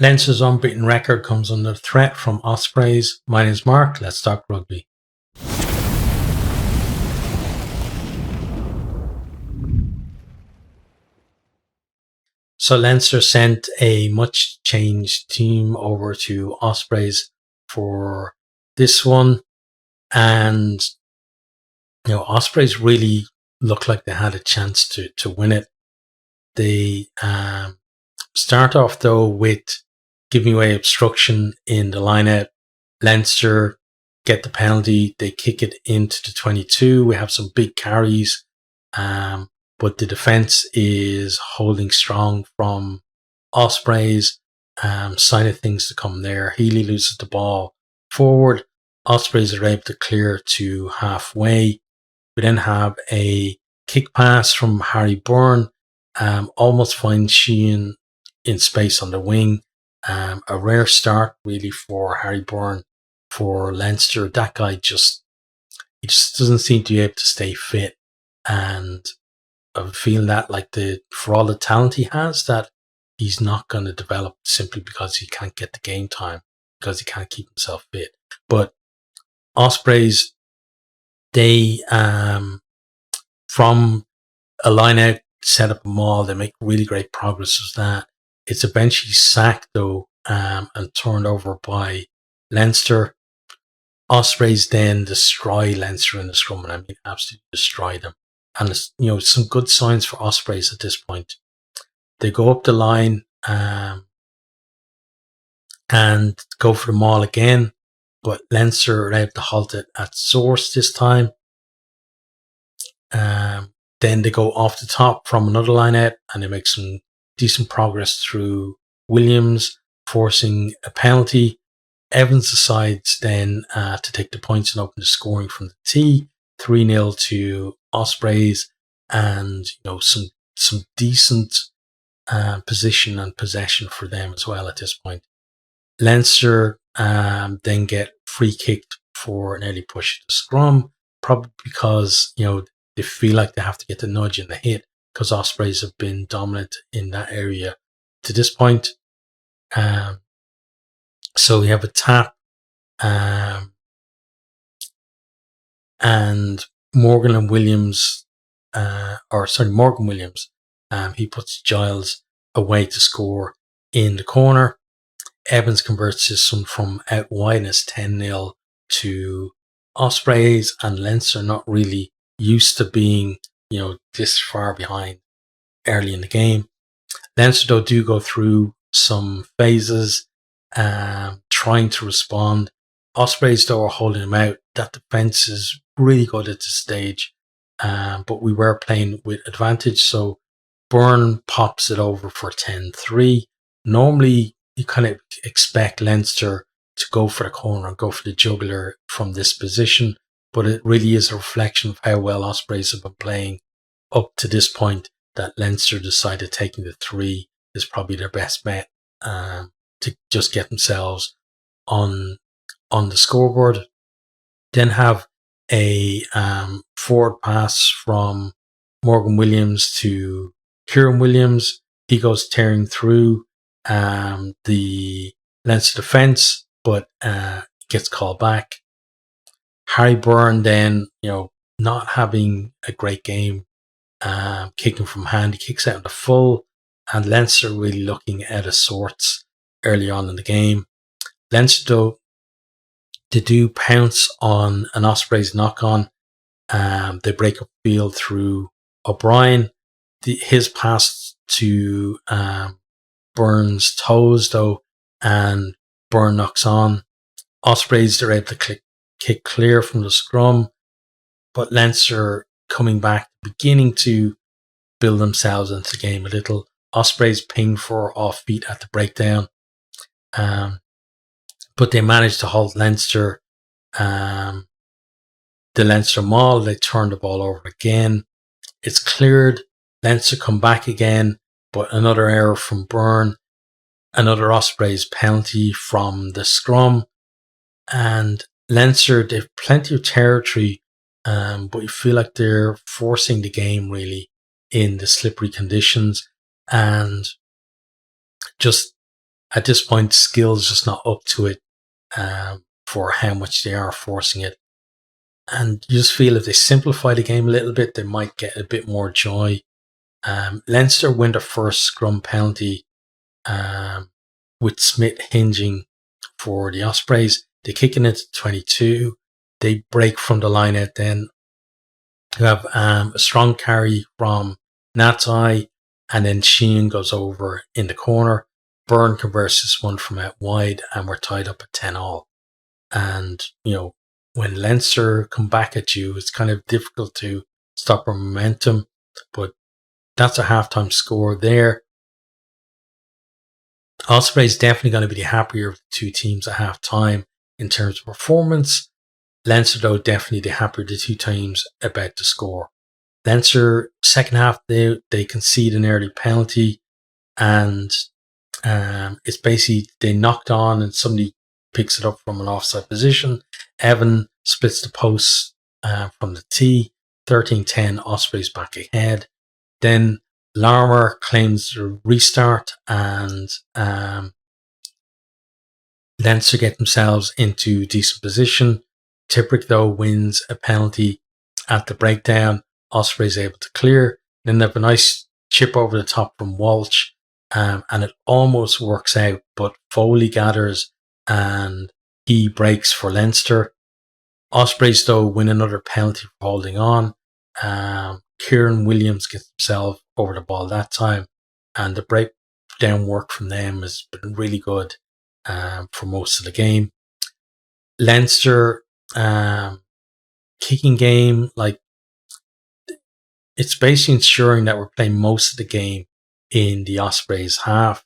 Leinster's unbeaten record comes under threat from Ospreys. My name's Mark. Let's talk rugby. So Leinster sent a much changed team over to Ospreys for this one, and Ospreys really looked like they had a chance to win it. They start off though with giving away obstruction in the line-out. Leinster get the penalty. They kick it into the 22. We have some big carries, but the defence is holding strong from Ospreys. Sign of things to come there. Healy loses the ball forward. Ospreys are able to clear to halfway. We then have a kick pass from Harry Byrne. Almost finds Sheehan in space on the wing. A rare start really for Harry Byrne for Leinster. That guy just doesn't seem to be able to stay fit, and I feel that for all the talent he has, that he's not going to develop simply because he can't get the game time, because he can't keep himself fit. But Ospreys, they from a line out, set up a maul, they make really great progress with that. It's eventually sacked though, and turned over by Leinster. Ospreys then destroy Leinster in the scrum, and I mean absolutely destroy them. And it's, some good signs for Ospreys at this point. They go up the line and go for the maul again, but Leinster are able to halt it at source this time. Then they go off the top from another line out, and they make some decent progress through Williams, forcing a penalty. Evans decides then to take the points and open the scoring from the tee, 3-0 to Ospreys, and some decent position and possession for them as well at this point. Leinster then get free kicked for an early push to scrum, probably because they feel like they have to get the nudge and the hit, because Ospreys have been dominant in that area to this point. So we have a tap, and Morgan Williams, he puts Giles away to score in the corner. Evans converts this one from out wide, and it's 10-0 to Ospreys, and Leinster not really used to being, this far behind early in the game. Leinster though do go through some phases, trying to respond. Ospreys though are holding them out. That defence is really good at this stage, but we were playing with advantage, so Byrne pops it over for 10-3. Normally you kind of expect Leinster to go for the corner and go for the jugular from this position, but it really is a reflection of how well Ospreys have been playing up to this point that Leinster decided taking the 3 is probably their best bet to just get themselves on the scoreboard. Then have a forward pass from Morgan Williams to Kieran Williams. He goes tearing through the Leinster defence, but gets called back. Harry Byrne then, not having a great game, kicking from hand, he kicks out in the full, and Leinster really looking out of sorts early on in the game. Leinster though, they do pounce on an Ospreys knock-on. They break up field through O'Brien. His pass to Byrne's toes though, and Byrne knocks on. Ospreys, they're able to kick clear from the scrum, but Leinster coming back, beginning to build themselves into the game a little. Ospreys ping for offbeat at the breakdown, but they managed to halt Leinster. The Leinster maul, they turn the ball over again. It's cleared. Leinster come back again, but another error from Byrne. Another Ospreys penalty from the scrum. And Leinster, they've plenty of territory, but you feel like they're forcing the game really in the slippery conditions, and just at this point, skill's just not up to it for how much they are forcing it. And you just feel if they simplify the game a little bit, they might get a bit more joy. Leinster win their first scrum penalty with Smith hinging for the Ospreys. They kick it into 22. They break from the line out then. You have a strong carry from Natai, and then Sheehan goes over in the corner. Byrne converts this one from out wide, and we're tied up at 10-all. And, when Leinster come back at you, it's kind of difficult to stop our momentum, but that's a halftime score there. Ospreys definitely going to be the happier of the two teams at halftime in terms of performance. Leinster, though, definitely the happier of the two teams about the score. Leinster, second half, they concede an early penalty, and it's basically they knocked on and somebody picks it up from an offside position. Evan splits the post from the tee. 13-10, Ospreys back ahead. Then Larmer claims the restart, and Leinster get themselves into decent position. Tipuric, though, wins a penalty at the breakdown. Ospreys able to clear. Then they have a nice chip over the top from Walsh, and it almost works out, but Foley gathers and he breaks for Leinster. Ospreys, though, win another penalty for holding on. Kieran Williams gets himself over the ball that time, and the breakdown work from them has been really good for most of the game. Leinster kicking game, it's basically ensuring that we're playing most of the game in the Ospreys half,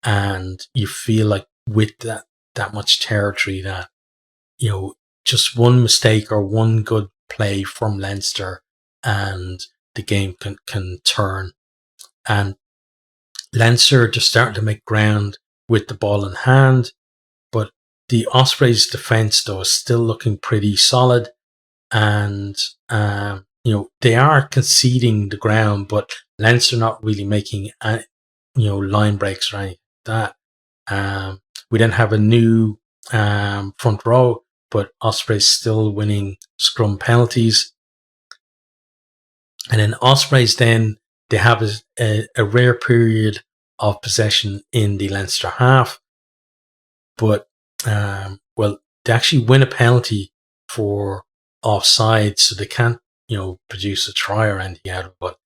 and you feel like with that much territory that, just one mistake or one good play from Leinster and the game can turn. And Leinster just starting to make ground with the ball in hand, but the Ospreys defence, though, is still looking pretty solid, and they are conceding the ground, but Leinster not really making line breaks or anything like that. We then have a new front row, but Ospreys still winning scrum penalties. And then Ospreys, then they have a rare period of possession in the Leinster half, but they actually win a penalty for offside, so they can't produce a try or anything out of it. But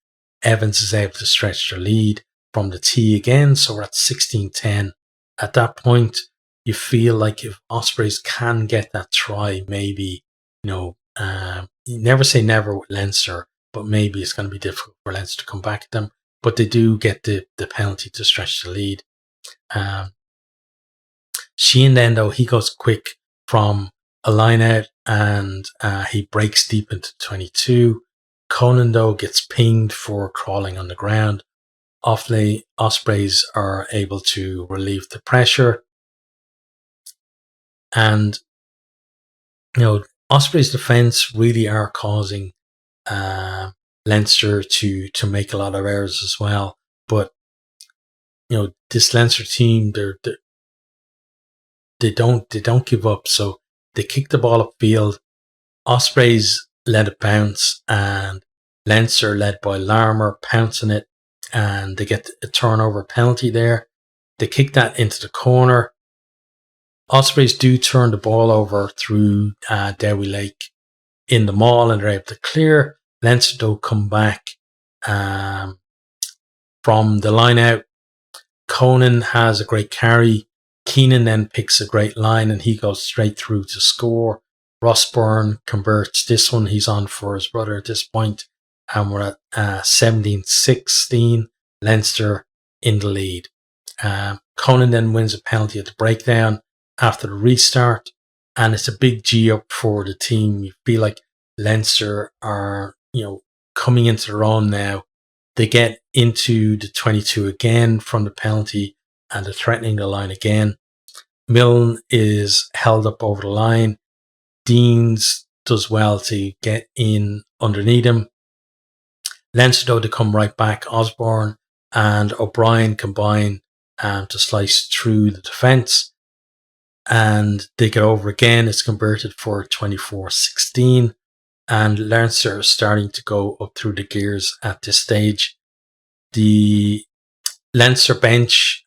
Evans is able to stretch their lead from the tee again, so we're at 16-10. At that point, you feel like if Ospreys can get that try, maybe you never say never with Leinster, but maybe it's going to be difficult for Leinster to come back at them. But they do get the penalty to stretch the lead. Sheehan then, though, he goes quick from a line out, and he breaks deep into 22. Conan, though, gets pinged for crawling on the ground. Ospreys are able to relieve the pressure. And, Ospreys' defence really are causing Leinster to make a lot of errors as well. But, this Leinster team, they don't give up. So they kick the ball upfield. Ospreys let it bounce, and Leinster, led by Larmer, pouncing it, and they get a turnover penalty there. They kick that into the corner. Ospreys do turn the ball over through Dewi Lake in the maul, and they're able to clear. Leinster, though, come back from the line out. Conan has a great carry. Keenan then picks a great line, and he goes straight through to score. Ross Byrne converts this one. He's on for his brother at this point, and we're at 17-16. Leinster in the lead. Conan then wins a penalty at the breakdown after the restart, and it's a big G up for the team. You feel like Leinster are, coming into their own now. They get into the 22 again from the penalty, and they're threatening the line again. Milne is held up over the line. Deans does well to get in underneath him. Leinster, though, to come right back. Osborne and O'Brien combine to slice through the defence. And they get over again. It's converted for 24-16. And Leinster are starting to go up through the gears at this stage. The Leinster bench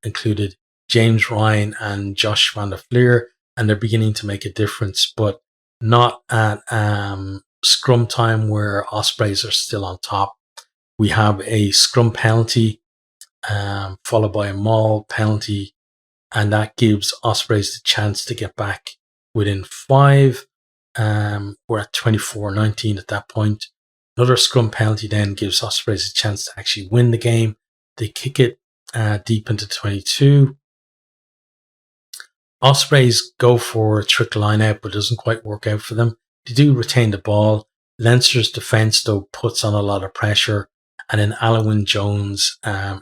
included James Ryan and Josh van der Fleer, and they're beginning to make a difference, but not at scrum time where Ospreys are still on top. We have a scrum penalty followed by a maul penalty, and that gives Ospreys the chance to get back within 5. We're at 24-19 at that point. Another scrum penalty then gives Ospreys a chance to actually win the game. They kick it deep into 22. Ospreys go for a trick line out, but it doesn't quite work out for them. They do retain the ball. Leinster's defence, though, puts on a lot of pressure. And then Alwyn Jones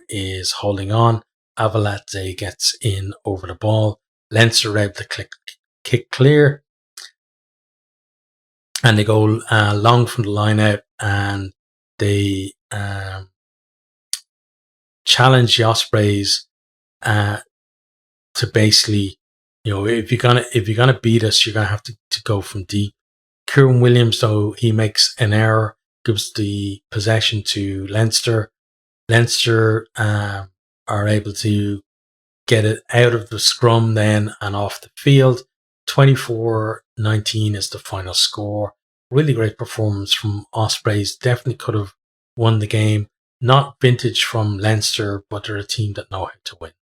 is holding on. Avaladze gets in over the ball. Leinster are able to kick clear. And they go long from the line out, and they challenge the Ospreys to basically, if you're gonna beat us, you're gonna have to go from deep. Kieran Williams, though, he makes an error, gives the possession to Leinster. Leinster are able to get it out of the scrum then and off the field. 24-19 is the final score. Really great performance from Ospreys. Definitely could have won the game. Not vintage from Leinster, but they're a team that know how to win.